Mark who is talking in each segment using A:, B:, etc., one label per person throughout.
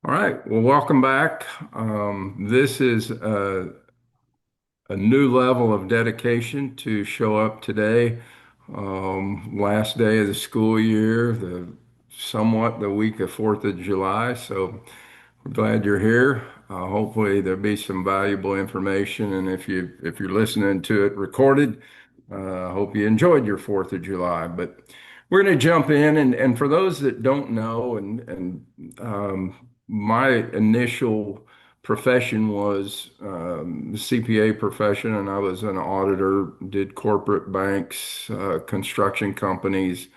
A: All right. Well, welcome back. This is a new level of dedication to show up today. Last day of the school year, somewhat the week of 4th of July. So we're glad you're here. Hopefully there'll be some valuable information. And if you're listening to it recorded, I hope you enjoyed your 4th of July. But we're going to jump in, and for those that don't know, my initial profession was the CPA profession, and I was an auditor, did corporate banks, construction companies,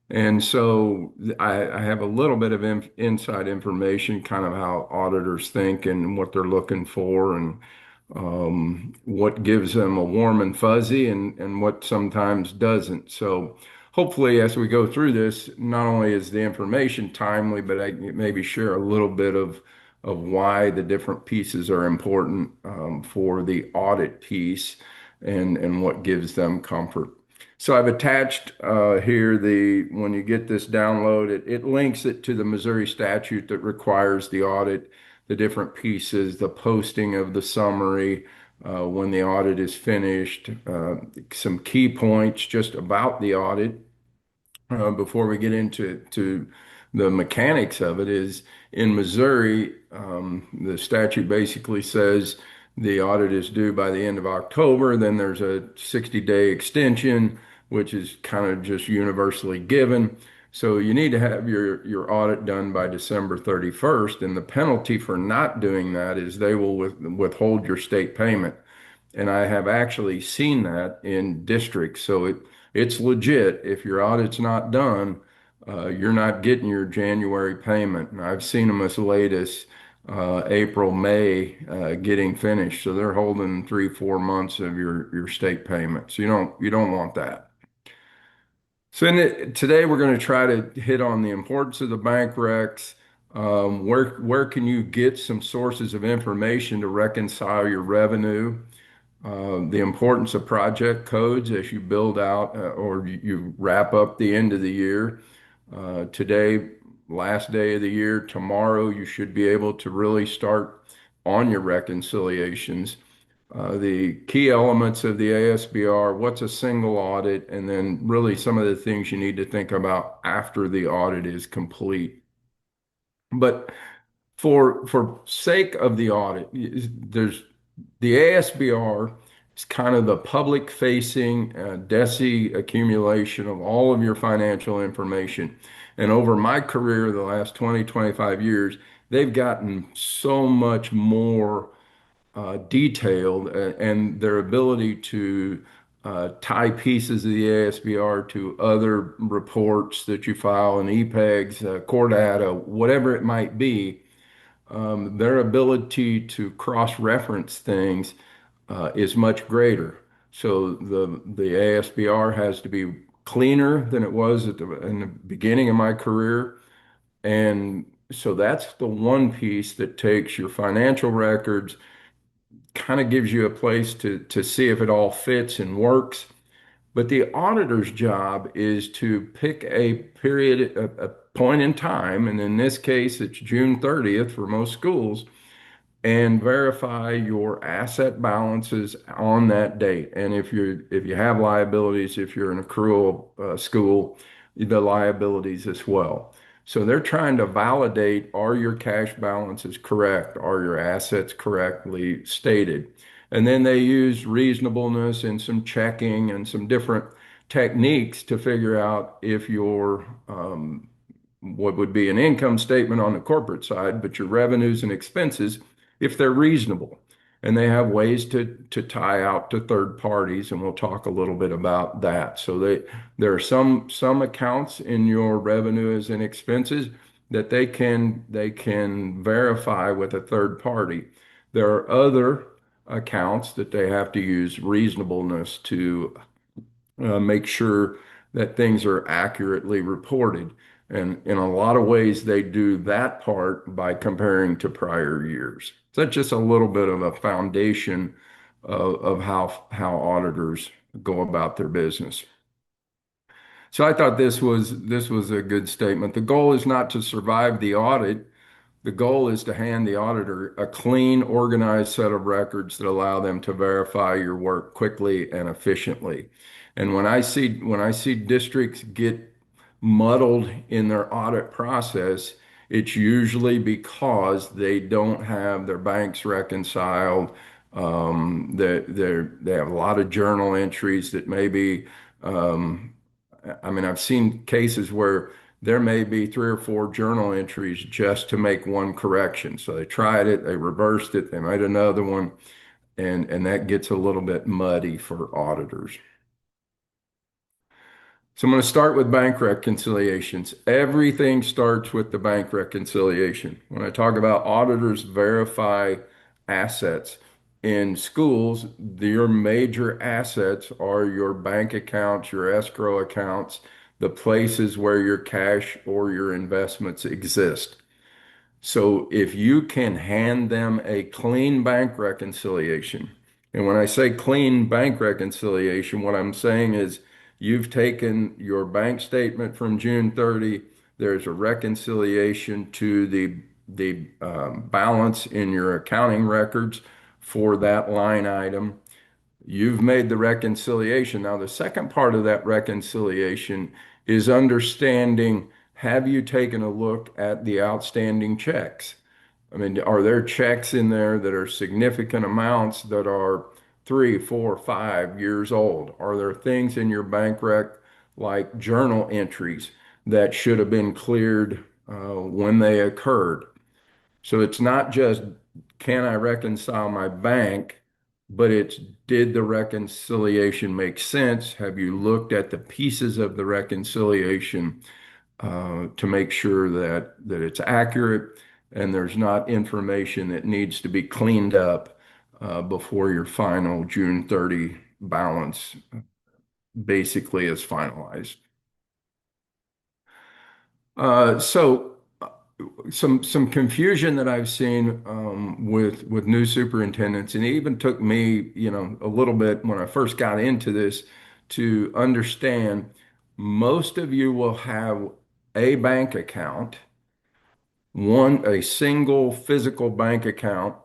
A: and so I have a little bit of inside information, kind of how auditors think and what they're looking for, and what gives them a warm and fuzzy, and what sometimes doesn't. So hopefully, as we go through this, not only is the information timely, but I can maybe share a little bit of why the different pieces are important for the audit piece and what gives them comfort. So I've attached here when you get this download, it links it to the Missouri statute that requires the audit, the different pieces, the posting of the summary, when the audit is finished, some key points just about the audit before we get into the mechanics of it is in Missouri, the statute basically says the audit is due by the end of October. Then there's a 60-day extension, which is kind of just universally given. So you need to have your audit done by December 31st. And the penalty for not doing that is they will withhold your state payment. And I have actually seen that in districts. So it's legit. If your audit's not done, you're not getting your January payment. And I've seen them as late as April, May, getting finished. So they're holding 3, 4 months of your state payment. So you don't want that. So today we're going to try to hit on the importance of the bank recs. Where can you get some sources of information to reconcile your revenue? The importance of project codes as you build out or you wrap up the end of the year. Today, last day of the year, tomorrow, you should be able to really start on your reconciliations. The key elements of the ASBR, what's a single audit, and then really some of the things you need to think about after the audit is complete. But for sake of the audit, there's the ASBR is kind of the public facing DESI accumulation of all of your financial information. And over my career, the last 20, 25 years, they've gotten so much more detailed and their ability to tie pieces of the ASBR to other reports that you file in EPEGs, core data, whatever it might be, their ability to cross-reference things is much greater. So the ASBR has to be cleaner than it was in the beginning of my career. And so that's the one piece that takes your financial records, kind of gives you a place to see if it all fits and works. But the auditor's job is to pick a period, a point in time, and in this case, it's June 30th for most schools, and verify your asset balances on that date. And if you have liabilities, if you're an accrual school, the liabilities as well. So they're trying to validate, are your cash balances correct? Are your assets correctly stated? And then they use reasonableness and some checking and some different techniques to figure out if your what would be an income statement on the corporate side, but your revenues and expenses, if they're reasonable. And they have ways to tie out to third parties, and we'll talk a little bit about that. So there are some accounts in your revenues and expenses that they can verify with a third party. There are other accounts that they have to use reasonableness to make sure that things are accurately reported. And in a lot of ways, they do that part by comparing to prior years. So that's just a little bit of a foundation of how auditors go about their business. So I thought this was a good statement. The goal is not to survive the audit, The goal is to hand the auditor a clean, organized set of records that allow them to verify your work quickly and efficiently. And when I see districts get muddled in their audit process, it's usually because they don't have their banks reconciled. They have a lot of journal entries that maybe, I mean, I've seen cases where there may be three or four journal entries just to make one correction. So they tried it, they reversed it, they made another one, and that gets a little bit muddy for auditors. So I'm going to start with bank reconciliations. Everything starts with the bank reconciliation. When I talk about auditors verify assets in schools, your major assets are your bank accounts, your escrow accounts, the places where your cash or your investments exist. So if you can hand them a clean bank reconciliation, and when I say clean bank reconciliation, what I'm saying is you've taken your bank statement from June 30, there's a reconciliation to the balance in your accounting records for that line item. You've made the reconciliation. Now, the second part of that reconciliation is understanding, have you taken a look at the outstanding checks? I mean, are there checks in there that are significant amounts that are 3, 4, 5 years old? Are there things in your bank rec like journal entries that should have been cleared when they occurred? So it's not just can I reconcile my bank, but it's did the reconciliation make sense? Have you looked at the pieces of the reconciliation to make sure that it's accurate and there's not information that needs to be cleaned up before your final June 30 balance basically is finalized? So some confusion that I've seen with new superintendents, and it even took me, a little bit when I first got into this to understand. Most of you will have a bank account, a single physical bank account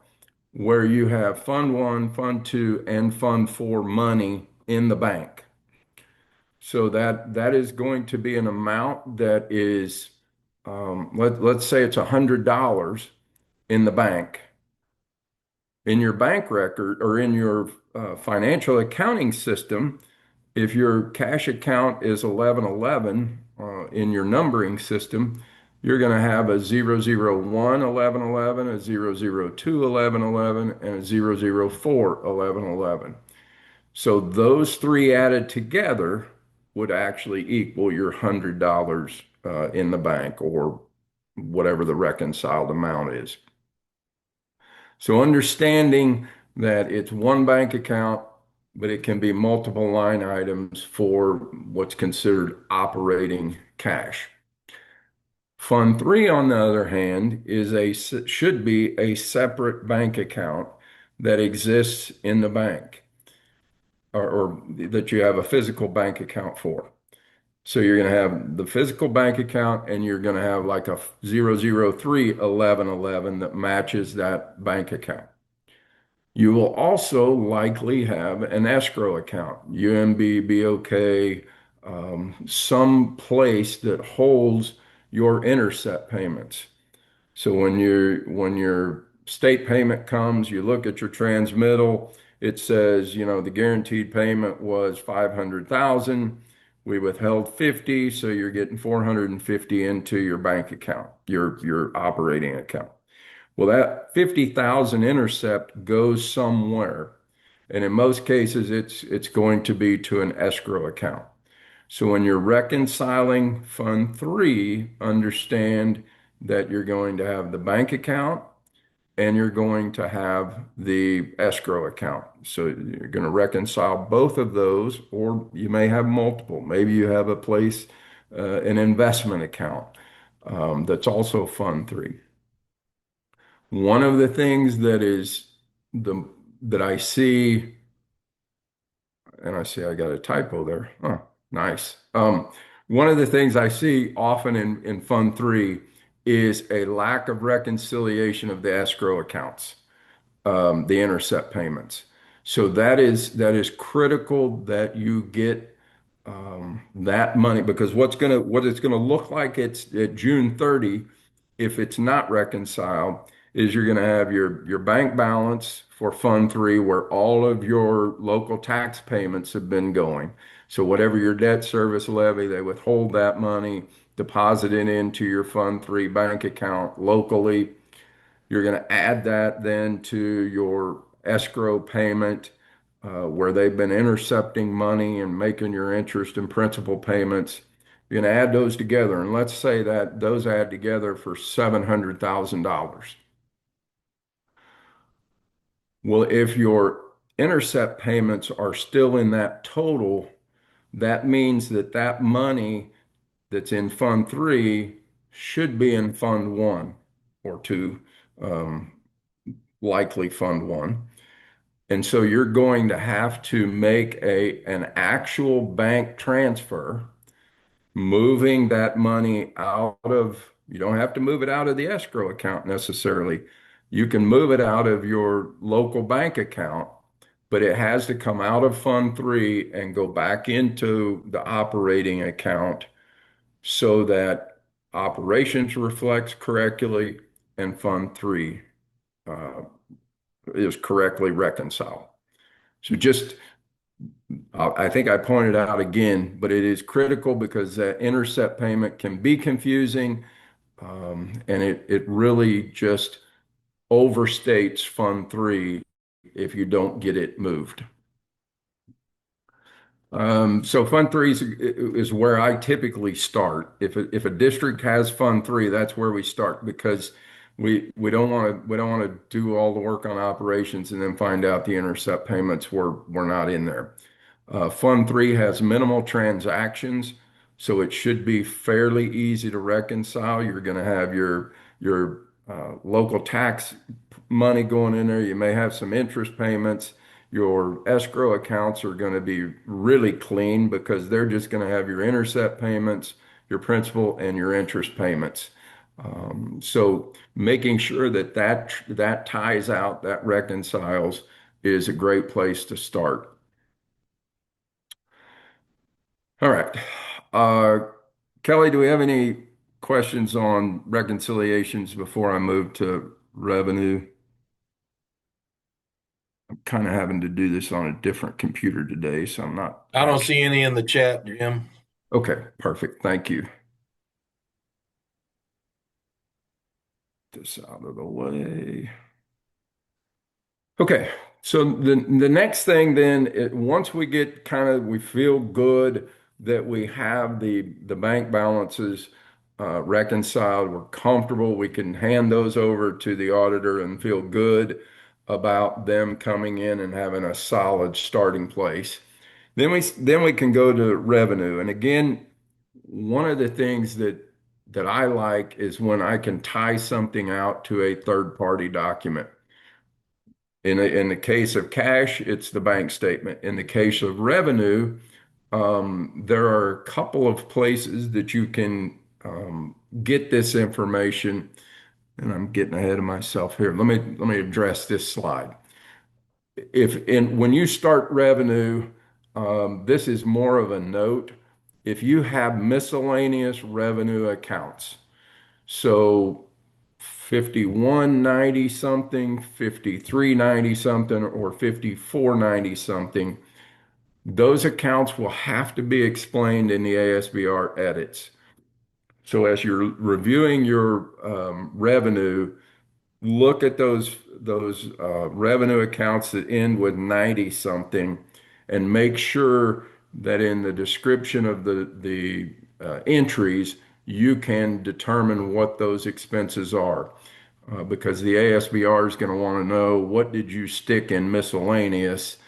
A: where you have Fund One, Fund Two, and Fund Four money in the bank. So that is going to be an amount that is, let's say it's $100 in the bank. In your bank record or in your financial accounting system, if your cash account is 1111 in your numbering system, you're going to have a 001 1111, a 002 1111, and a 004 1111. So those three added together would actually equal your $100 in the bank or whatever the reconciled amount is. So understanding that it's one bank account, but it can be multiple line items for what's considered operating cash. Fund Three, on the other hand, should be a separate bank account that exists in the bank or that you have a physical bank account for. So you're going to have the physical bank account and you're going to have like a 003 1111 that matches that bank account. You will also likely have an escrow account, UMB, BOK, some place that holds your intercept payments. So when your state payment comes, you look at your transmittal, it says, the guaranteed payment was 500,000. We withheld 50, so you're getting 450 into your bank account, your operating account. Well, that 50,000 intercept goes somewhere. And in most cases, it's going to be to an escrow account. So when you're reconciling Fund Three, understand that you're going to have the bank account and you're going to have the escrow account. So you're going to reconcile both of those, or you may have multiple. Maybe you have a place, an investment account that's also Fund Three. One of the things the that I see, and I see I got a typo there. Oh, nice. One of the things I see often in Fund Three is a lack of reconciliation of the escrow accounts, the intercept payments. So that is critical that you get that money, because what it's gonna look like it's at June 30, if it's not reconciled, is you're gonna have your bank balance for Fund 3 where all of your local tax payments have been going. So whatever your debt service levy, they withhold that money, deposit it into your Fund 3 bank account locally. You're going to add that then to your escrow payment, where they've been intercepting money and making your interest and principal payments. You're going to add those together, and let's say that those add together for $700,000. Well, if your intercept payments are still in that total, that means that that money that's in Fund 3 should be in Fund 1 or 2, um, likely Fund 1. And so you're going to have to make an actual bank transfer, moving that money out of, you don't have to move it out of the escrow account necessarily. You can move it out of your local bank account, but it has to come out of Fund 3 and go back into the operating account so that operations reflects correctly and Fund 3 uh, is correctly reconciled. So just, I think I pointed out again, but it is critical because that intercept payment can be confusing, and it really just overstates Fund 3 if you don't get it moved. So Fund 3 is where I typically start. If a district has Fund 3, that's where we start, because we don't want to do all the work on operations and then find out the intercept payments were not in there. Fund 3 has minimal transactions, so it should be fairly easy to reconcile. You're going to have your local tax money going in there. You may have some interest payments. Your escrow accounts are going to be really clean because they're just going to have your intercept payments, your principal, and your interest payments. So making sure that ties out, that reconciles, is a great place to start. All right. Uh, Kelly, do we have any questions on reconciliations before I move to revenue? I'm kind of having to do this on a different computer today, so I'm not
B: I don't
A: actually.
B: see any in the chat, Jim.
A: Okay, perfect. Thank you. This out of the way. Okay, so the next thing then, once we get we feel good that we have the bank balances reconciled, we're comfortable, we can hand those over to the auditor and feel good about them coming in and having a solid starting place. Then we can go to revenue. And again, one of the things that I like is when I can tie something out to a third party document. In the case of cash, it's the bank statement. In the case of revenue, there are a couple of places that you can get this information. And I'm getting ahead of myself here. Let me address this slide. When you start revenue, this is more of a note. If you have miscellaneous revenue accounts, so 5190 something, 5390 something, or 5490 something, those accounts will have to be explained in the ASBR edits. So as you're reviewing your revenue, look at those revenue accounts that end with 90 something, and make sure that in the description of the entries you can determine what those expenses are, because the ASBR is going to want to know what did you stick in miscellaneous.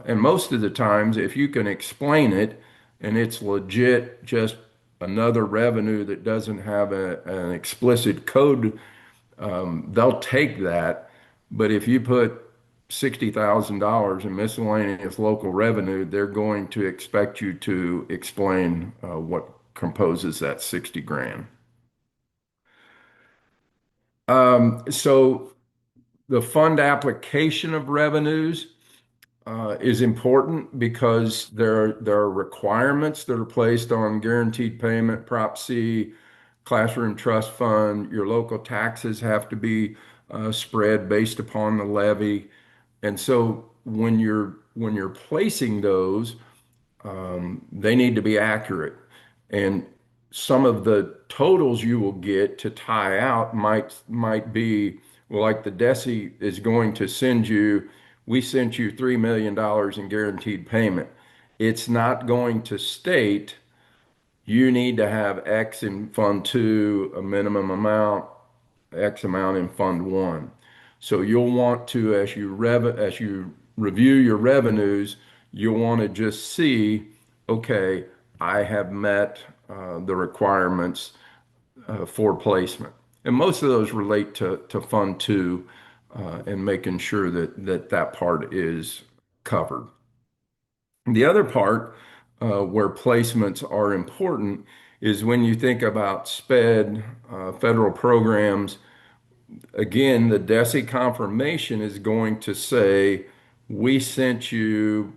A: And most of the times, if you can explain it and it's legit, just another revenue that doesn't have an explicit code, they'll take that. But if you put $60,000 in miscellaneous local revenue, they're going to expect you to explain what composes that 60 grand. So the fund application of revenues is important because there are requirements that are placed on guaranteed payment, Prop C, classroom trust fund. Your local taxes have to be spread based upon the levy, and so when you're placing those, they need to be accurate. And some of the totals you will get to tie out might be, well, like the DESI is going to send you, we sent you $3 million in guaranteed payment. It's not going to state you need to have X in Fund Two, a minimum amount, X amount in Fund One. So you'll want to, as you review your revenues, you'll want to just see, okay, I have met the requirements for placement. And most of those relate to Fund Two and making sure that part is covered. The other part where placements are important is when you think about SPED, federal programs. Again, the DESI confirmation is going to say, we sent you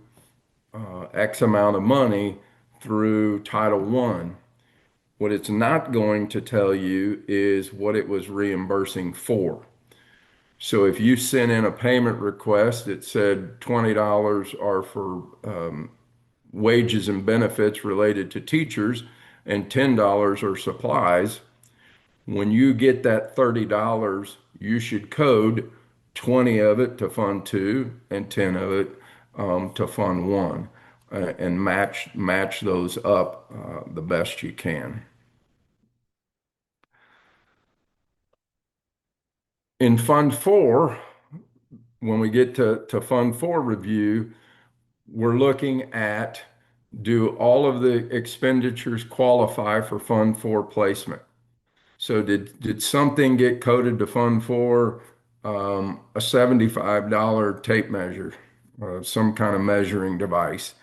A: X amount of money through Title One. What it's not going to tell you is what it was reimbursing for. So if you sent in a payment request that said $20 are for wages and benefits related to teachers and $10 are supplies, when you get that $30, you should code 20 of it to Fund Two and 10 of it to Fund One, and match those up the best you can. In Fund Four, when we get to Fund Four review, we're looking at, do all of the expenditures qualify for Fund Four placement? So did something get coded to Fund Four, a $75 tape measure, some kind of measuring device?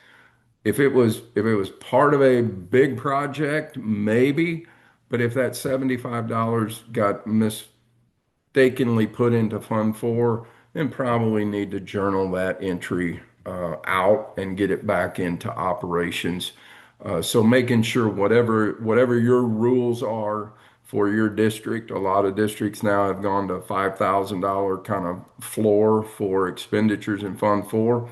A: If it was part of a big project, maybe, but if that $75 got mistakenly put into Fund Four, then probably need to journal that entry out and get it back into operations. So making sure whatever your rules are for your district, a lot of districts now have gone to $5,000 kind of floor for expenditures in Fund Four.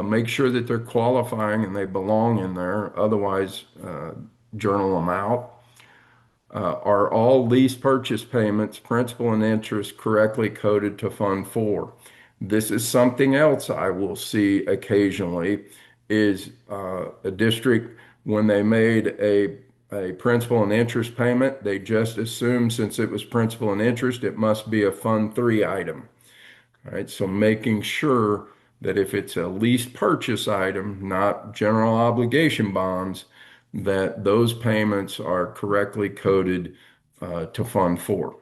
A: Make sure that they're qualifying and they belong in there. Otherwise, journal them out. Are all lease purchase payments, principal and interest correctly coded to Fund Four? This is something else I will see occasionally is a district, when they made a principal and interest payment, they just assumed since it was principal and interest, it must be a Fund Three item. All right, so making sure that if it's a lease purchase item, not general obligation bonds, that those payments are correctly coded to Fund Four.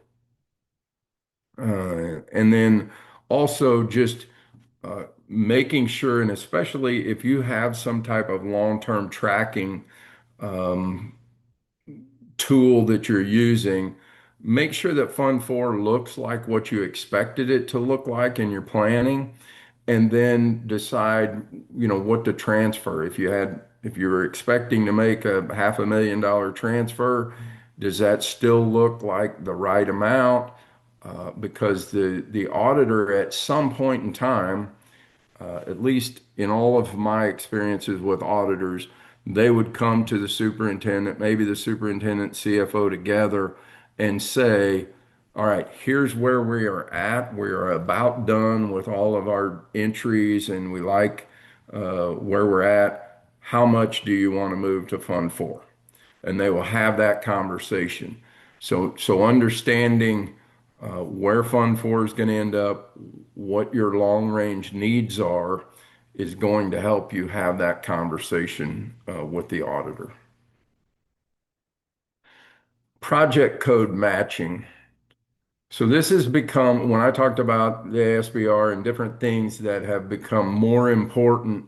A: And then also just making sure, and especially if you have some type of long-term tracking tool that you're using, make sure that Fund Four looks like what you expected it to look like in your planning, and then decide, what to transfer. If you were expecting to make a $500,000 transfer, does that still look like the right amount? Because the auditor at some point in time, at least in all of my experiences with auditors, they would come to the superintendent, maybe the superintendent CFO together, and say, all right, here's where we are at. We are about done with all of our entries and we like where we're at. How much do you want to move to Fund Four? And they will have that conversation. So understanding where Fund Four is going to end up, what your long range needs are, is going to help you have that conversation with the auditor. Project code matching. So this has become, when I talked about the ASBR and different things that have become more important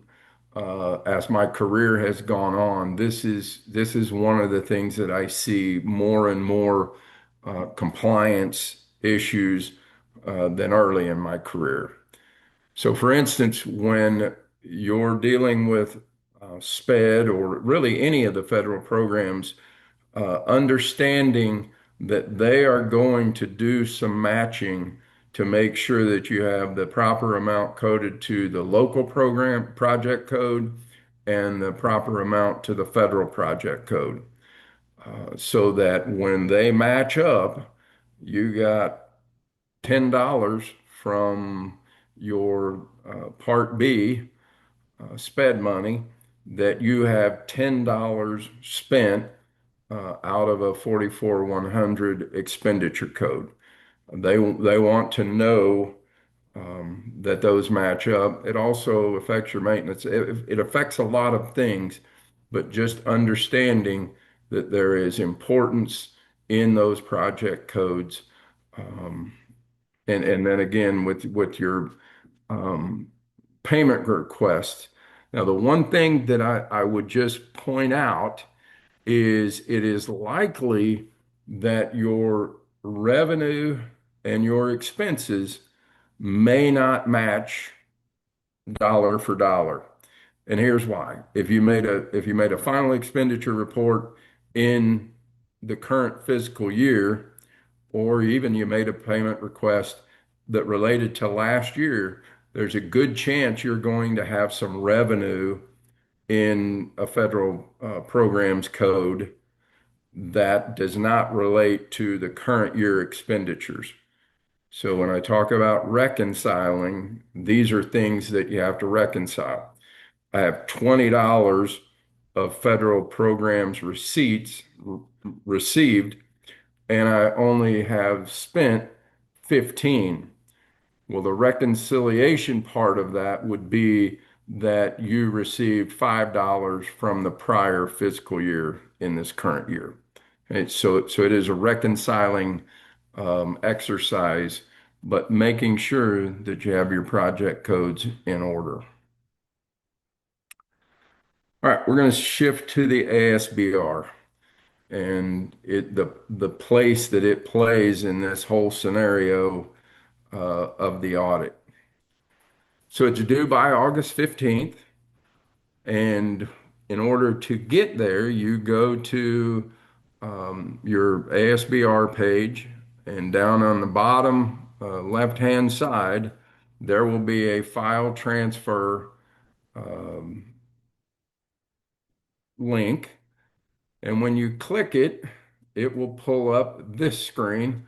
A: as my career has gone on, this is one of the things that I see more and more compliance issues than early in my career. So, for instance, when you're dealing with SPED or really any of the federal programs, understanding that they are going to do some matching to make sure that you have the proper amount coded to the local program project code and the proper amount to the federal project code, so that when they match up, you got $10 from your Part B SPED money, that you have $10 spent out of a 44-100 expenditure code. They want to know that those match up. It also affects your maintenance. It affects a lot of things, but just understanding that there is importance in those project codes. Um, and then again, with your um, payment request. Now, the one thing that I would just point out is it is likely that your revenue and your expenses may not match dollar for dollar. And here's why. If you made a final expenditure report in the current fiscal year, or even you made a payment request that related to last year, there's a good chance you're going to have some revenue in a federal programs code that does not relate to the current year expenditures. So when I talk about reconciling, these are things that you have to reconcile. I have $20 of federal programs receipts received, and I only have spent 15. Well, the reconciliation part of that would be that you received $5 from the prior fiscal year in this current year. And so it is a reconciling exercise, but making sure that you have your project codes in order. All right, we're going to shift to the ASBR and the place that it plays in this whole scenario of the audit. So it's due by August 15th. And in order to get there, you go to your ASBR page, and down on the bottom left-hand side, there will be a file transfer um, link. And when you click it, it will pull up this screen.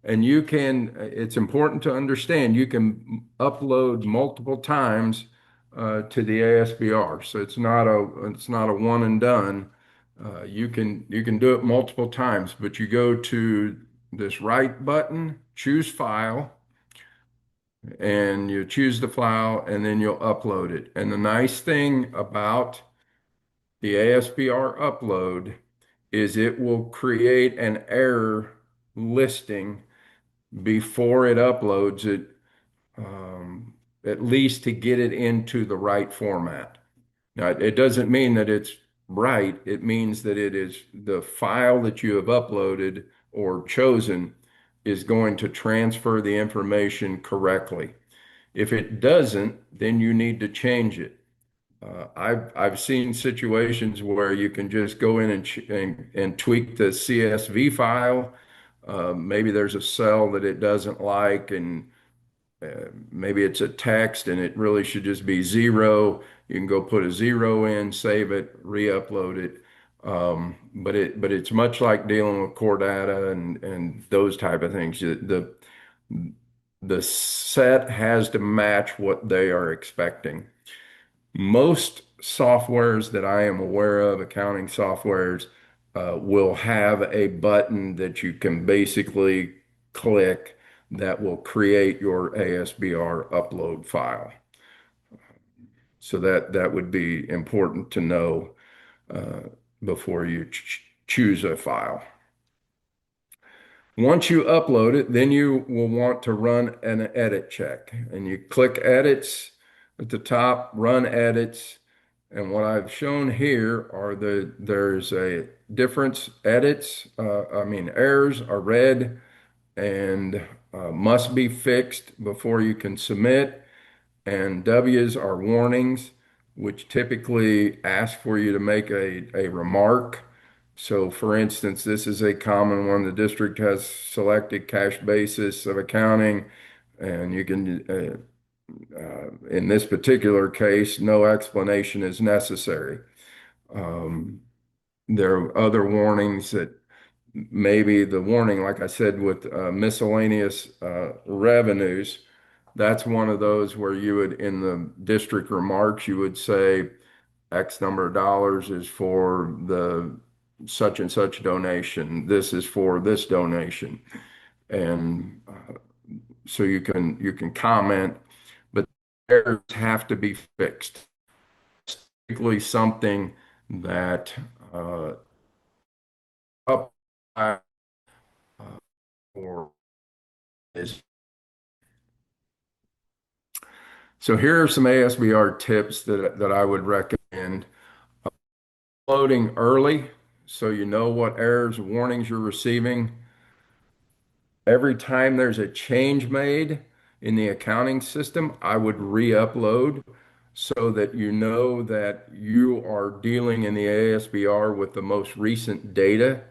A: And it's important to understand, you can upload multiple times to the ASBR. So it's not a one and done. You can do it multiple times, but you go to this right button, choose file, and you choose the file, and then you'll upload it. And the nice thing about the ASBR upload is it will create an error listing before it uploads it, at least to get it into the right format. Now, it doesn't mean that it's right. It means that it is the file that you have uploaded or chosen is going to transfer the information correctly. If it doesn't, then you need to change it. I've seen situations where you can just go in and tweak the CSV file. Maybe there's a cell that it doesn't like, and maybe it's a text and it really should just be zero. You can go put a zero in, save it, re-upload it. But it's much like dealing with core data and those type of things. The set has to match what they are expecting. Most softwares that I am aware of, accounting softwares, will have a button that you can basically click that will create your ASBR upload file. So that would be important to know before you choose a file. Once you upload it, then you will want to run an edit check. And you click edits at the top, run edits. And what I've shown here are there's a difference. Errors are red and must be fixed before you can submit. And W's are warnings, which typically ask for you to make a remark. So, for instance, this is a common one. The district has selected cash basis of accounting, and you can, in this particular case, no explanation is necessary. Um, there are other warnings that maybe the warning, like I said, with miscellaneous revenues, that's one of those where you would, in the district remarks, you would say X number of dollars is for the such and such donation. This is for this donation. And so you can comment, but errors have to be fixed. It's typically something that up or is. So here are some ASBR tips that I would recommend. Uploading early so you know what errors, warnings you're receiving. Every time there's a change made in the accounting system, I would re-upload so that you know that you are dealing in the ASBR with the most recent data.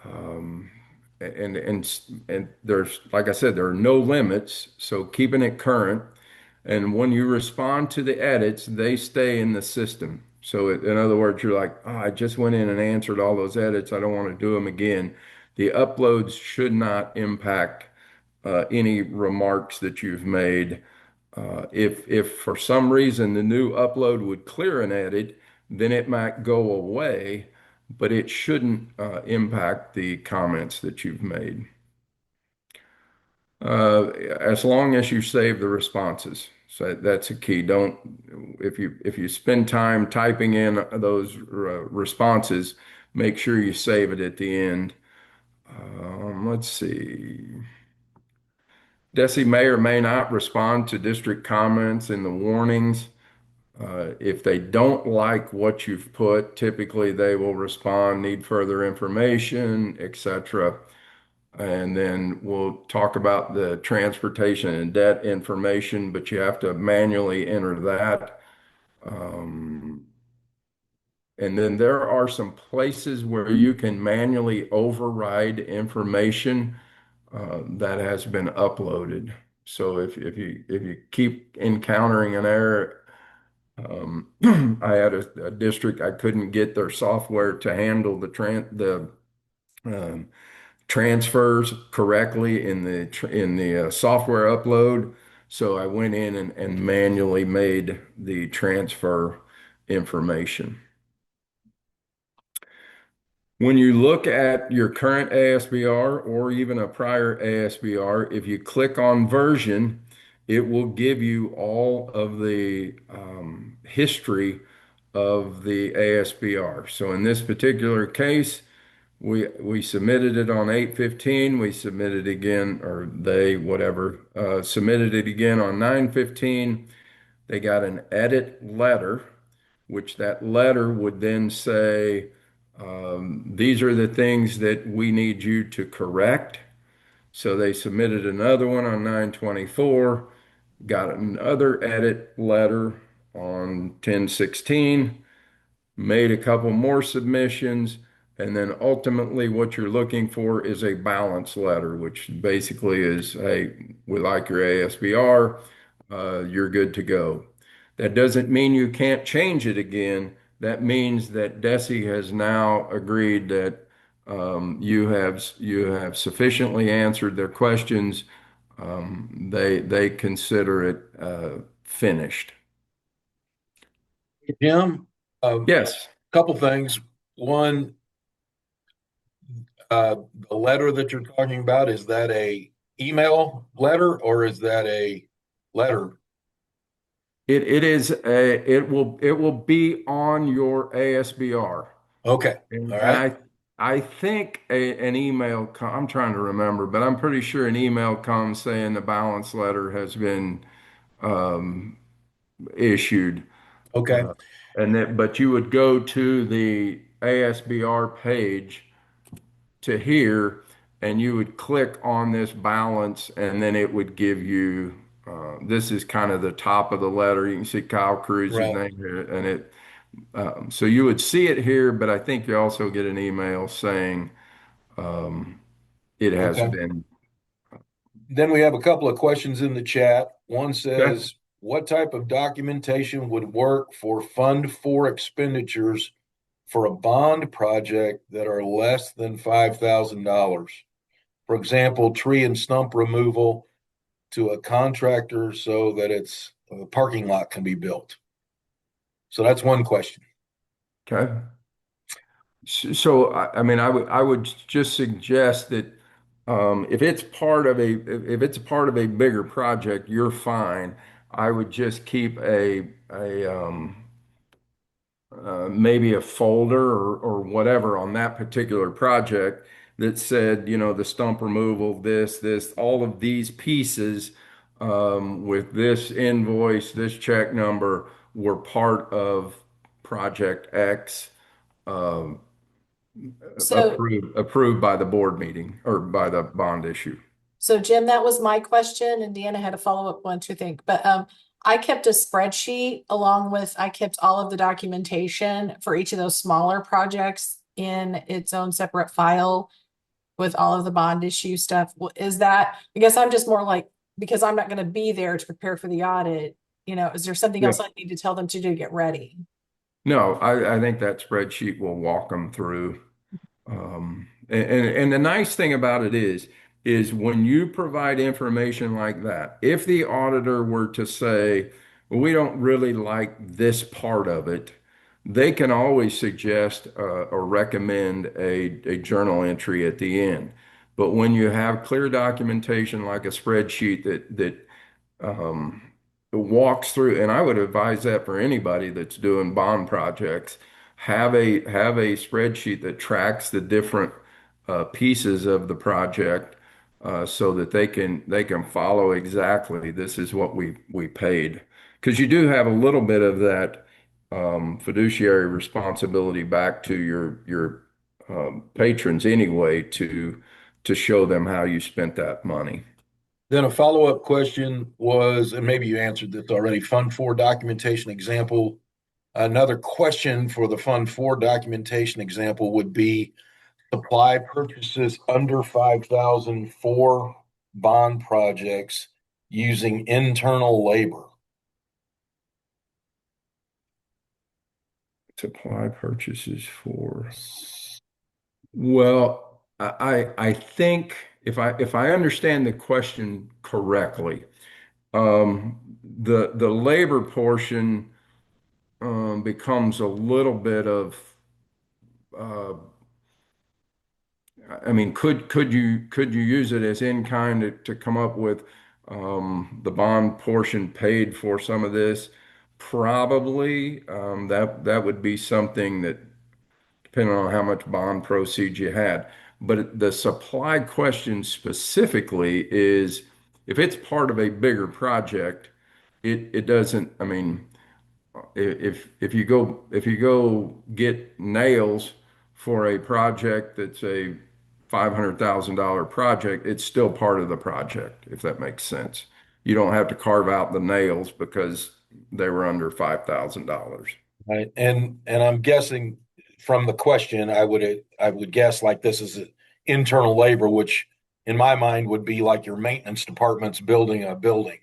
A: Um, and there's, like I said, there are no limits, so keeping it current. And when you respond to the edits, they stay in the system. So in other words, you're like, oh, I just went in and answered all those edits. I don't want to do them again. The uploads should not impact any remarks that you've made. If for some reason the new upload would clear an edit, then it might go away, but it shouldn't impact the comments that you've made. As long as you save the responses. So that's a key. Don't if you spend time typing in those responses, make sure you save it at the end. Let's see. DESI may or may not respond to district comments in the warnings. If they don't like what you've put, typically they will respond, need further information, etc. And then we'll talk about the transportation and debt information, but you have to manually enter that. Um, and then there are some places where you can manually override information that has been uploaded. So if you keep encountering an error, I had a district I couldn't get their software to handle the um, transfers correctly in the software upload. So I went in and manually made the transfer information. When you look at your current ASBR or even a prior ASBR, if you click on version, it will give you all of the history of the ASBR. So in this particular case, we submitted it on 8/15. We submitted again, or they, whatever, submitted it again on 9/15. They got an edit letter, which that letter would then say, these are the things that we need you to correct. So they submitted another one on 9/24, got another edit letter on 10/16, made a couple more submissions, and then ultimately what you're looking for is a balance letter, which basically is, hey, we like your ASBR, you're good to go. That doesn't mean you can't change it again. That means that DESI has now agreed that you have sufficiently answered their questions. They consider it finished.
B: Jim, a
A: Yes.
B: couple things. One, the letter that you're talking about, is that a email letter or is that a letter?
A: It will be on your ASBR.
B: Okay.
A: And,
B: All
A: and
B: right.
A: I think an email I'm trying to remember, but I'm pretty sure an email comes saying the balance letter has been um, issued.
B: Okay.
A: Uh, but you would go to the ASBR page to here, and you would click on this balance, and then it would give you, this is kind of the top of the letter. You can see Kyle Cruz's
B: Right.
A: name here, and so you would see it here, but I think you also get an email saying it has
B: Okay.
A: been.
B: Then we have a couple of questions in the chat. One
A: Okay.
B: says, what type of documentation would work for Fund 4 expenditures for a bond project that are less than $5,000? For example, tree and stump removal to a contractor so that its parking lot can be built. So that's one question.
A: Okay. So, I mean, I would just suggest that if it's part of if it's a part of a bigger project, you're fine. I would just keep a maybe a folder or whatever on that particular project that said, the stump removal, this, all of these pieces with this invoice, this check number were part of project X, um,
C: So,
A: approved by the board meeting or by the bond issue.
C: so Jim, that was my question, and Deanna had a follow-up one to think, but I kept a spreadsheet along with I kept all of the documentation for each of those smaller projects in its own separate file with all of the bond issue stuff. Is that, I guess I'm just more like, because I'm not going to be there to prepare for the audit, is there something
A: Yeah.
C: else I need to tell them to do to get ready?
A: No, I think that spreadsheet will walk them through. And the nice thing about it is when you provide information like that, if the auditor were to say, well, we don't really like this part of it, they can always suggest or recommend a journal entry at the end. But when you have clear documentation like a spreadsheet that um, walks through, and I would advise that for anybody that's doing bond projects, have a spreadsheet that tracks the different pieces of the project so that they can follow exactly this is what we paid. Because you do have a little bit of that fiduciary responsibility back to your patrons anyway to show them how you spent that money.
B: Then a follow-up question was, and maybe you answered this already, Fund 4 documentation example. Another question for the Fund 4 documentation example would be supply purchases under 5,000 for bond projects using internal labor.
A: Supply purchases for, well, I think if I understand the question correctly, the labor portion becomes a little bit of uh, I mean, could you use it as in kind to come up with the bond portion paid for some of this? Probably. That would be something that depending on how much bond proceeds you had. But the supply question specifically is if it's part of a bigger project, it doesn't, I mean, if you go get nails for a project that's a $500,000 project, it's still part of the project, if that makes sense. You don't have to carve out the nails because they were under $5,000.
B: Right. And I'm guessing from the question, I would guess like this is internal labor, which in my mind would be like your maintenance department's building a building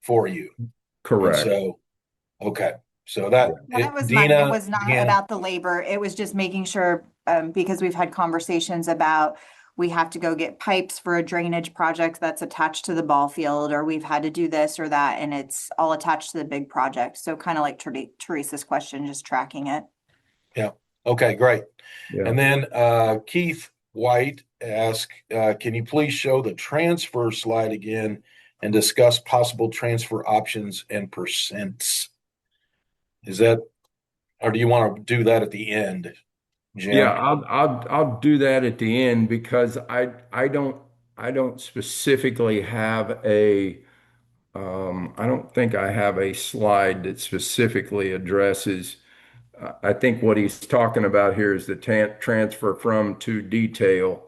B: for you. And
A: Correct.
B: so, okay. So
A: Yeah.
D: That was mine. It
B: Dina,
D: was not
B: Deanna,
D: about the labor. It was just making sure, because we've had conversations about we have to go get pipes for a drainage project that's attached to the ball field, or we've had to do this or that, and it's all attached to the big project. So kind of like Teresa's question, just tracking it.
B: yeah. Okay, great.
A: Yeah.
B: And then Keith White asked, can you please show the transfer slide again and discuss possible transfer options and percents? Is that, or do you want to do that at the end,
A: Yeah,
B: Jim?
A: I'll do that at the end because I don't specifically have I don't think I have a slide that specifically addresses. I think what he's talking about here is the transfer from to detail.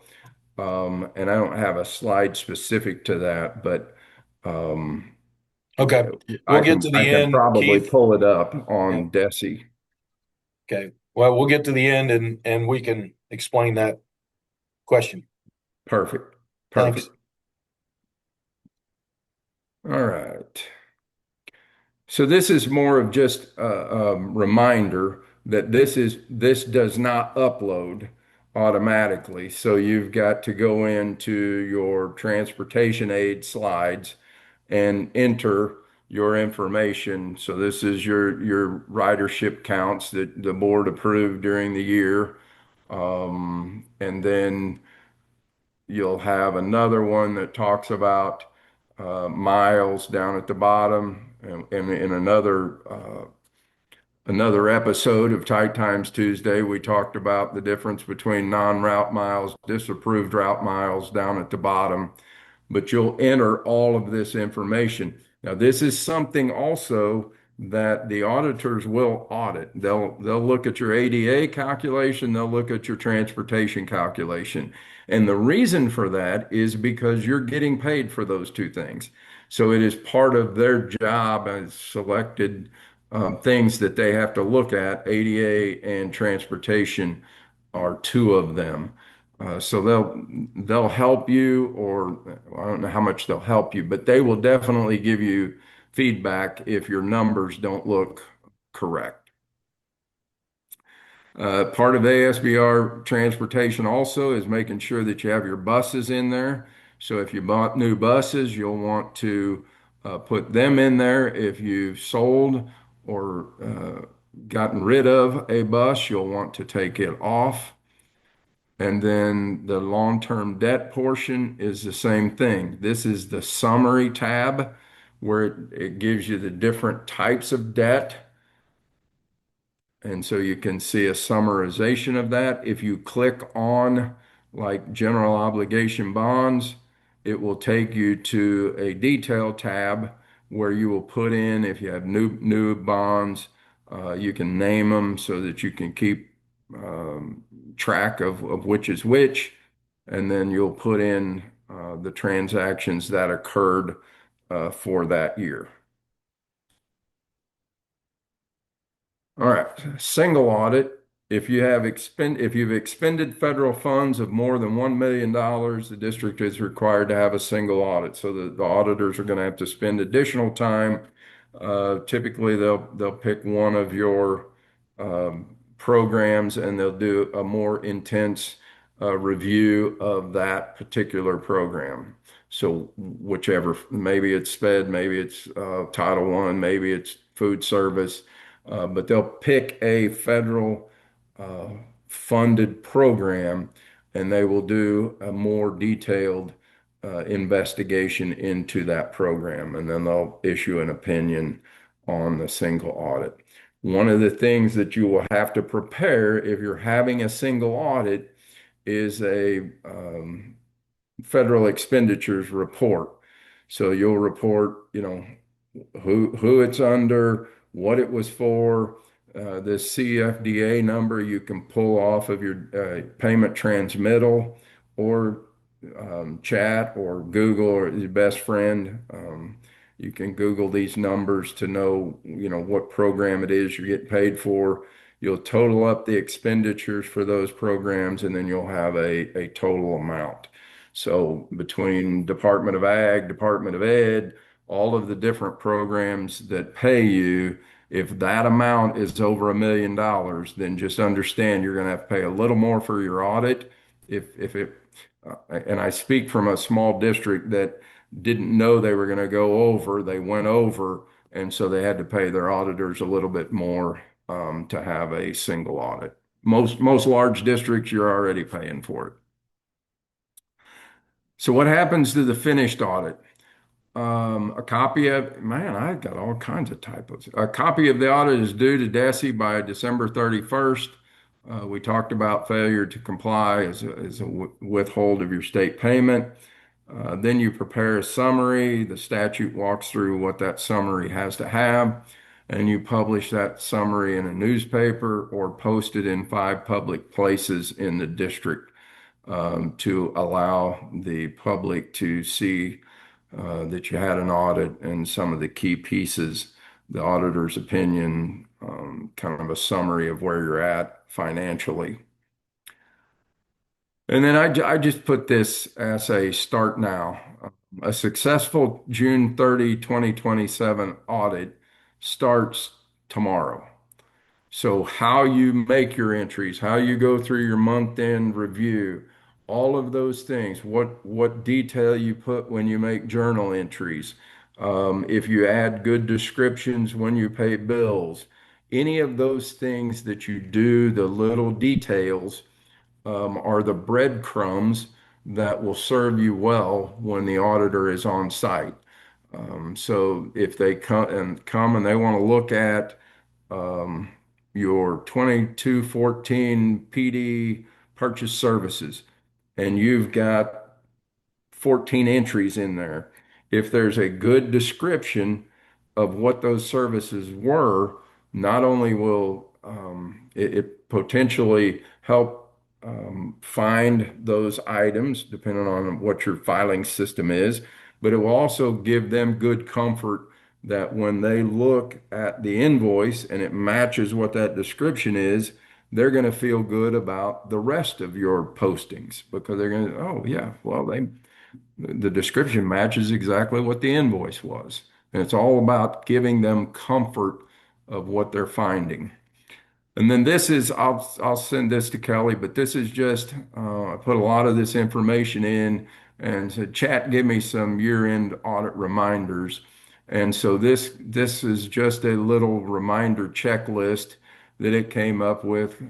A: And I don't have a slide specific to that, but um,
B: Okay. We'll
A: I
B: get
A: can
B: to
A: I
B: the
A: can
B: end,
A: probably
B: Keith.
A: pull it up
B: Yeah.
A: on DESI.
B: Okay. Well, we'll get to the end and we can explain that question.
A: Perfect.
B: Thanks.
A: Perfect. All right. So this is more of just a reminder that this does not upload automatically. So you've got to go into your transportation aid slides and enter your information. So this is your ridership counts that the board approved during the year. And then you'll have another one that talks about miles down at the bottom, and in another episode of Tight Times Tuesday, we talked about the difference between non-route miles, disapproved route miles down at the bottom, but you'll enter all of this information. Now, this is something also that the auditors will audit. They'll look at your ADA calculation, they'll look at your transportation calculation. And the reason for that is because you're getting paid for those two things. So it is part of their job as selected things that they have to look at. ADA and transportation are two of them. So they'll help you, or I don't know how much they'll help you, but they will definitely give you feedback if your numbers don't look correct. Part of ASBR transportation also is making sure that you have your buses in there. So if you bought new buses, you'll want to put them in there. If you've sold or gotten rid of a bus, you'll want to take it off. And then the long-term debt portion is the same thing. This is the summary tab where it gives you the different types of debt. And so you can see a summarization of that. If you click on like general obligation bonds, it will take you to a detail tab where you will put in, if you have new bonds, you can name them so that you can keep track of which is which. And then you'll put in the transactions that occurred for that year. All right, single audit. If you've expended federal funds of more than $1 million, the district is required to have a single audit. So the auditors are going to have to spend additional time. Typically, they'll pick one of your programs and they'll do a more intense review of that particular program. So whichever, maybe it's SPED, maybe it's Title One, maybe it's food service, but they'll pick a federal uh, funded program and they will do a more detailed investigation into that program, and then they'll issue an opinion on the single audit. One of the things that you will have to prepare if you're having a single audit is a federal expenditures report. So you'll report, who it's under, what it was for. The CFDA number you can pull off of your payment transmittal, or chat, or Google, or your best friend. You can Google these numbers to know, what program it is you get paid for. You'll total up the expenditures for those programs, and then you'll have a total amount. So between Department of Ag, Department of Ed, all of the different programs that pay you, if that amount is over $1 million, then just understand you're going to have to pay a little more for your audit. If it, and I speak from a small district that didn't know they were going to go over, they went over, and so they had to pay their auditors a little bit more to have a single audit. Most large districts, you're already paying for it. So what happens to the finished audit? A copy of, man, I got all kinds of typos. A copy of the audit is due to DESI by December 31st. We talked about failure to comply as a withhold of your state payment. Then you prepare a summary. The statute walks through what that summary has to have, and you publish that summary in a newspaper or post it in 5 public places in the district. to allow the public to see that you had an audit and some of the key pieces, the auditor's opinion, kind of a summary of where you're at financially. And then I just put this as a start now. A successful June 30, 2027 audit starts tomorrow. So how you make your entries, how you go through your month-end review, all of those things, what detail you put when you make journal entries, if you add good descriptions when you pay bills, any of those things that you do, the little details, are the breadcrumbs that will serve you well when the auditor is on site. So if they come and they want to look at um, your 2214 PD purchase services, and you've got 14 entries in there. If there's a good description of what those services were, not only will it potentially help find those items, depending on what your filing system is, but it will also give them good comfort that when they look at the invoice and it matches what that description is, they're going to feel good about the rest of your postings because they're going to, oh yeah, well, the description matches exactly what the invoice was. And it's all about giving them comfort of what they're finding. And then this is, I'll send this to Kelly, but this is just, I put a lot of this information in and said, chat, give me some year-end audit reminders. And so this is just a little reminder checklist that it came up with,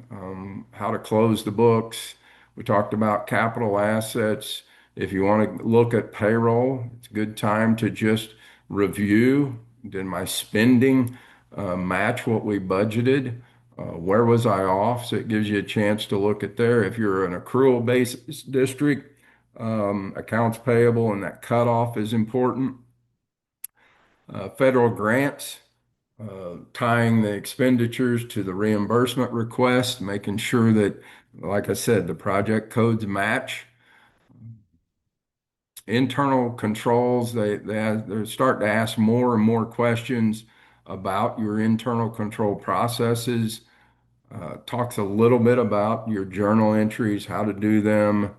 A: how to close the books. We talked about capital assets. If you want to look at payroll, it's a good time to just review. Did my spending match what we budgeted? Where was I off? So it gives you a chance to look at there. If you're an accrual basis district, accounts payable and that cutoff is important. Federal grants, tying the expenditures to the reimbursement request, making sure that, like I said, the project codes match. Internal controls, they're starting to ask more and more questions about your internal control processes. Talks a little bit about your journal entries, how to do them,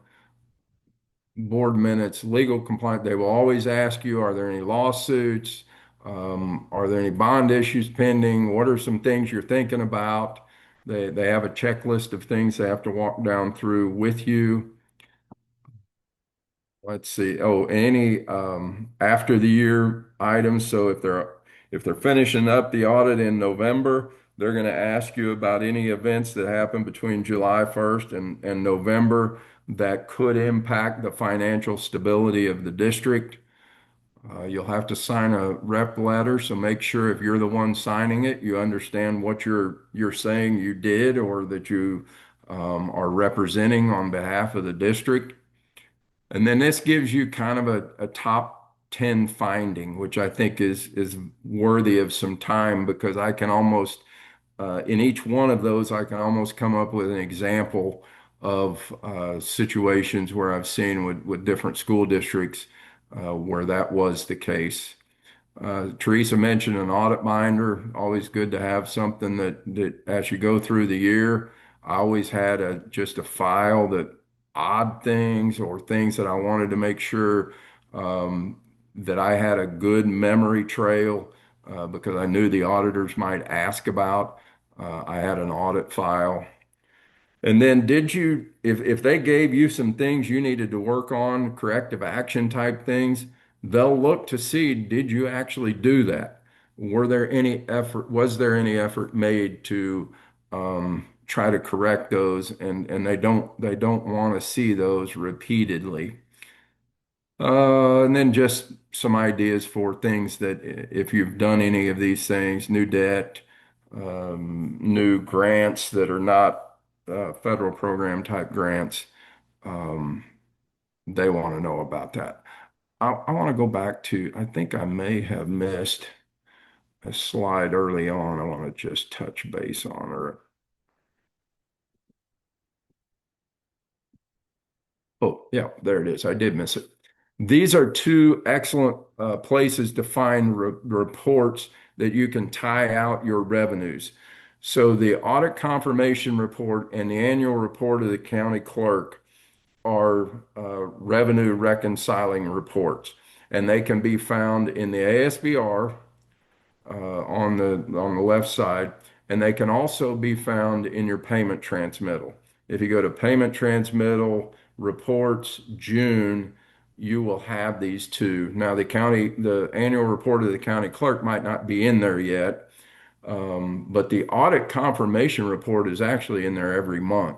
A: board minutes, legal compliance. They will always ask you, are there any lawsuits? Are there any bond issues pending? What are some things you're thinking about? They have a checklist of things they have to walk down through with you. Let's see. Oh, any after the year items. So if they're finishing up the audit in November, they're going to ask you about any events that happen between July 1st and November that could impact the financial stability of the district. You'll have to sign a rep letter, so make sure if you're the one signing it, you understand what you're saying you did or that you are representing on behalf of the district. And then this gives you kind of a top 10 finding, which I think is worthy of some time because I can almost, in each one of those, I can almost come up with an example of situations where I've seen with different school districts where that was the case. Teresa mentioned an audit binder. Always good to have something that as you go through the year, I always had just a file that odd things or things that I wanted to make sure that I had a good memory trail because I knew the auditors might ask about. I had an audit file. And then if they gave you some things you needed to work on, corrective action type things, they'll look to see, did you actually do that? Was there any effort made to try to correct those? And they don't want to see those repeatedly. And then just some ideas for things that if you've done any of these things, new debt, new grants that are not federal program type grants, um, they want to know about that. I want to go back to, I think I may have missed a slide early on. I want to just touch base on her. Oh, yeah, there it is. I did miss it. These are two excellent places to find reports that you can tie out your revenues. So the audit confirmation report and the annual report of the county clerk are revenue reconciling reports, and they can be found in the ASBR on the left side, and they can also be found in your payment transmittal. If you go to payment transmittal reports June, you will have these two. Now, the annual report of the county clerk might not be in there yet, but the audit confirmation report is actually in there every month.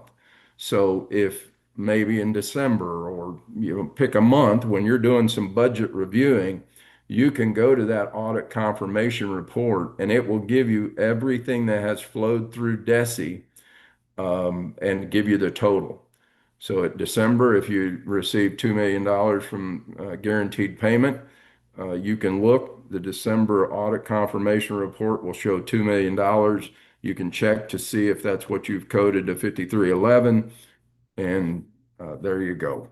A: So if maybe in December or pick a month when you're doing some budget reviewing, you can go to that audit confirmation report and it will give you everything that has flowed through DESI and give you the total. So at December, if you receive $2 million from guaranteed payment, you can look, the December audit confirmation report will show $2 million. You can check to see if that's what you've coded to 5311, and there you go.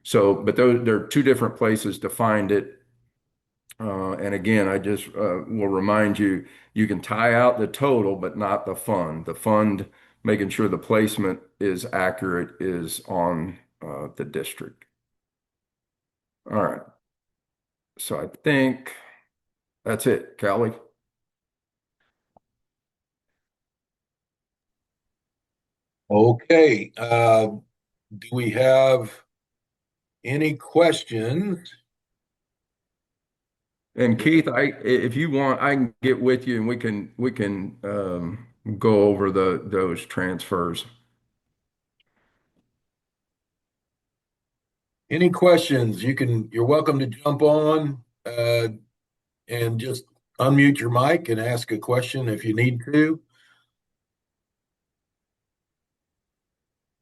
A: So, but there are two different places to find it. And again, I just will remind you, you can tie out the total, but not the fund. The fund, making sure the placement is accurate, is on the district. All right. So I think that's it, Callie.
B: Okay. Do we have any questions?
A: And Keith, if you want, I can get with you and we can go over those transfers.
B: Any questions? You're welcome to jump on and just unmute your mic and ask a question if you need to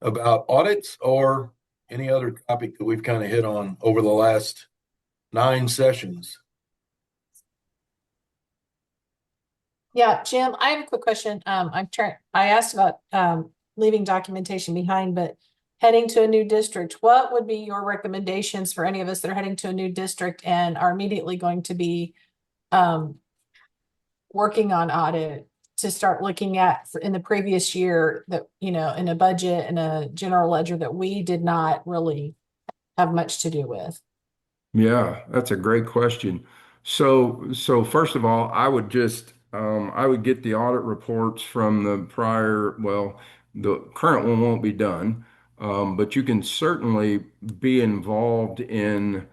B: about audits or any other topic that we've kind of hit on over the last 9 sessions.
C: Yeah, Jim, I have a quick question. I asked about leaving documentation behind, but heading to a new district, what would be your recommendations for any of us that are heading to a new district and are immediately going to be working on audit to start looking at in the previous year that, in a budget and a general ledger that we did not really have much to do with?
A: Yeah, that's a great question. So first of all, I would get the audit reports from the prior, well, the current one won't be done, but you can certainly be involved in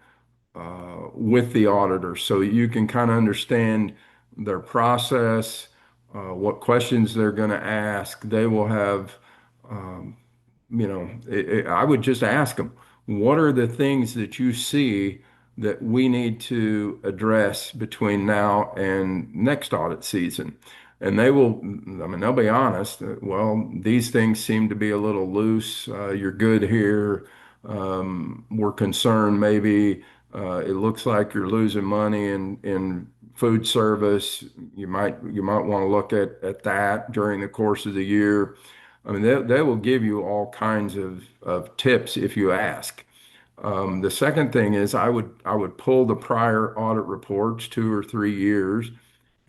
A: with the auditor so you can kind of understand their process, what questions they're going to ask. They will have I would just ask them, what are the things that you see that we need to address between now and next audit season? And they'll be honest. Well, these things seem to be a little loose. You're good here. We're concerned maybe it looks like you're losing money in food service. You might want to look at that during the course of the year. I mean, they will give you all kinds of tips if you ask. The second thing is I would pull the prior audit reports 2 or 3 years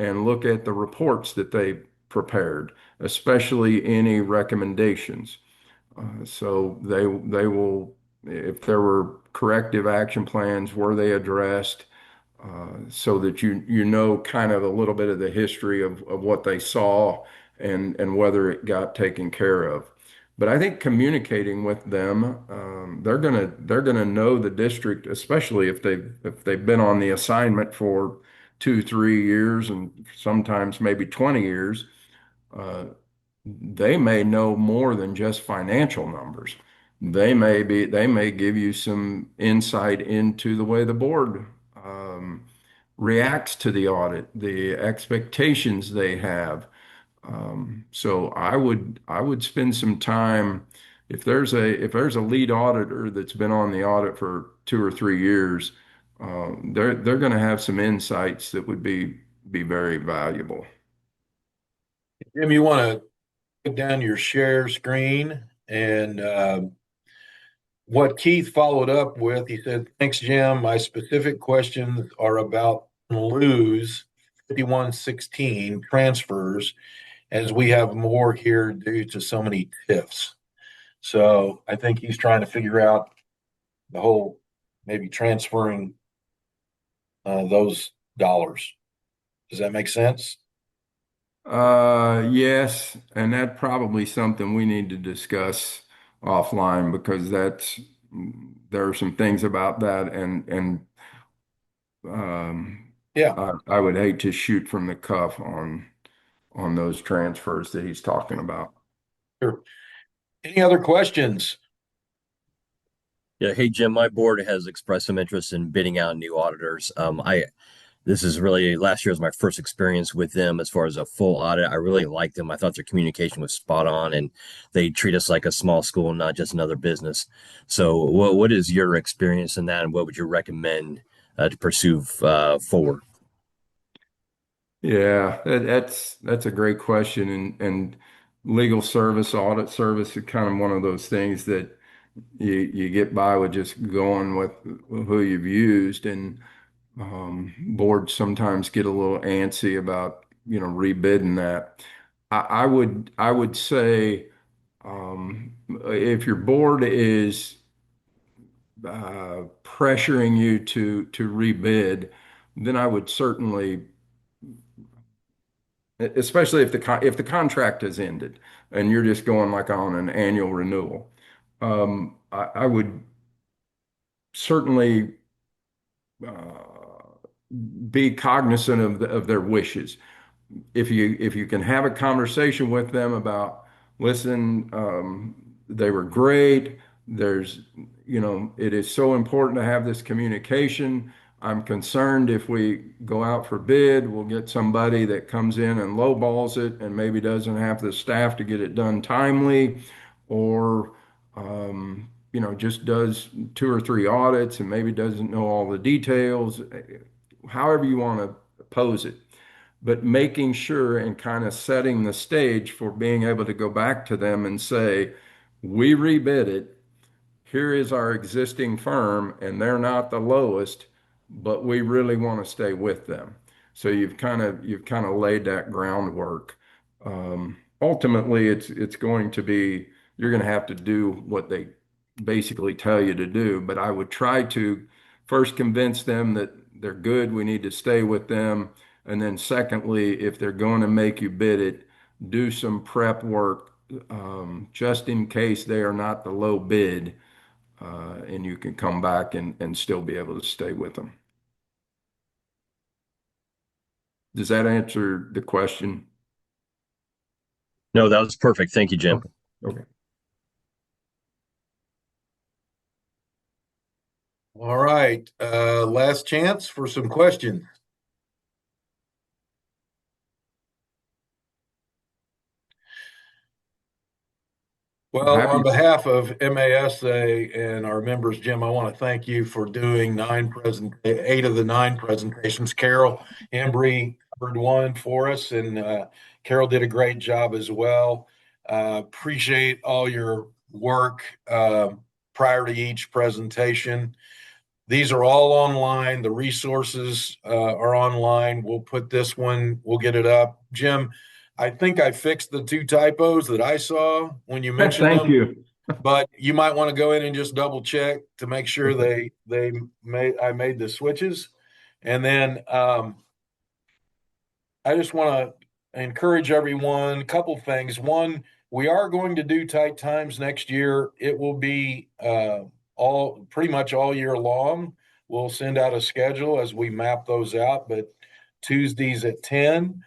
A: and look at the reports that they prepared, especially any recommendations. So they will, if there were corrective action plans, were they addressed? So that you know kind of a little bit of the history of what they saw and whether it got taken care of. But I think communicating with them, they're gonna know the district, especially if they've been on the assignment for 2, 3 years and sometimes maybe 20 years. Uh, they may know more than just financial numbers. They may give you some insight into the way the board reacts to the audit, the expectations they have. So I would spend some time if there's a lead auditor that's been on the audit for 2 or 3 years, they're going to have some insights that would be very valuable.
B: Jim, you want to put down your share screen and what Keith followed up with, he said, "Thanks, Jim. My specific questions are about lose 5116 transfers as we have more here due to so many TIFs." So I think he's trying to figure out the whole maybe transferring those dollars. Does that make sense?
A: Yes, and that probably something we need to discuss offline because there are some things about that and um,
B: Yeah,
A: I would hate to shoot from the cuff on those transfers that he's talking about.
B: sure. Any other questions?
E: Yeah, hey Jim, my board has expressed some interest in bidding out new auditors. I This is really last year was my first experience with them as far as a full audit. I really liked them. I thought their communication was spot on, and they treat us like a small school, not just another business. So, what is your experience in that, and what would you recommend to pursue forward?
A: Yeah, that's a great question, and legal service, audit service is kind of one of those things that you get by with just going with who you've used, and boards sometimes get a little antsy about rebidding that. I would say if your board is pressuring you to rebid, then I would certainly, especially if the contract has ended and you're just going like on an annual renewal, I would certainly be cognizant of their wishes. If you can have a conversation with them about, listen, they were great. It is so important to have this communication. I'm concerned if we go out for bid, we'll get somebody that comes in and lowballs it and maybe doesn't have the staff to get it done timely, or just does two or three audits and maybe doesn't know all the details. However you want to pose it, but making sure and kind of setting the stage for being able to go back to them and say, we rebid it. Here is our existing firm, and they're not the lowest, but we really want to stay with them. So you've kind of laid that groundwork. Ultimately, it's going to be, you're going to have to do what they basically tell you to do. But I would try to first convince them that they're good. We need to stay with them. And then secondly, if they're going to make you bid it, do some prep work just in case they are not the low bid, and you can come back and still be able to stay with them. Does that answer the question?
E: No, that was perfect. Thank you, Jim.
A: Okay. Okay.
B: All right. Last chance for some questions. Well,
A: Happy.
B: on behalf of MASA and our members, Jim, I want to thank you for doing 8 of the 9 presentations. Carol Embry covered one for us, and Carol did a great job as well. Appreciate all your work prior to each presentation. These are all online. The resources are online. We'll get it up. Jim, I think I fixed the 2 typos that I saw when you mentioned
A: Thank
B: them,
A: you.
B: but you might want to go in and just double check to make sure I made the switches. And then I just want to encourage everyone, a couple things. One, we are going to do tight times next year. It will be all pretty much all year long. We'll send out a schedule as we map those out, but Tuesdays at 10.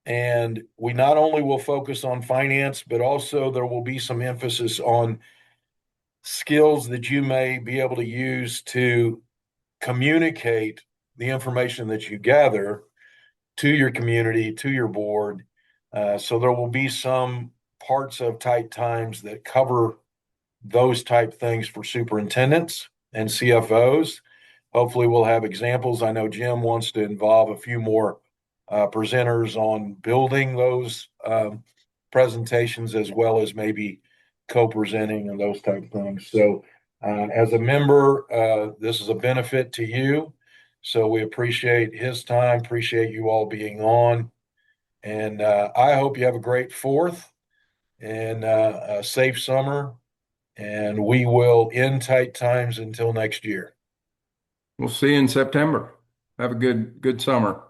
B: And we not only will focus on finance, but also there will be some emphasis on skills that you may be able to use to communicate the information that you gather to your community, to your board. So there will be some parts of tight times that cover those type things for superintendents and CFOs. Hopefully we'll have examples. I know Jim wants to involve a few more presenters on building those presentations, as well as maybe co-presenting and those type of things. So as a member, this is a benefit to you. So we appreciate his time, appreciate you all being on. And I hope you have a great 4th and a safe summer. And we will end tight times until next year.
A: We'll see you in September. Have a good summer.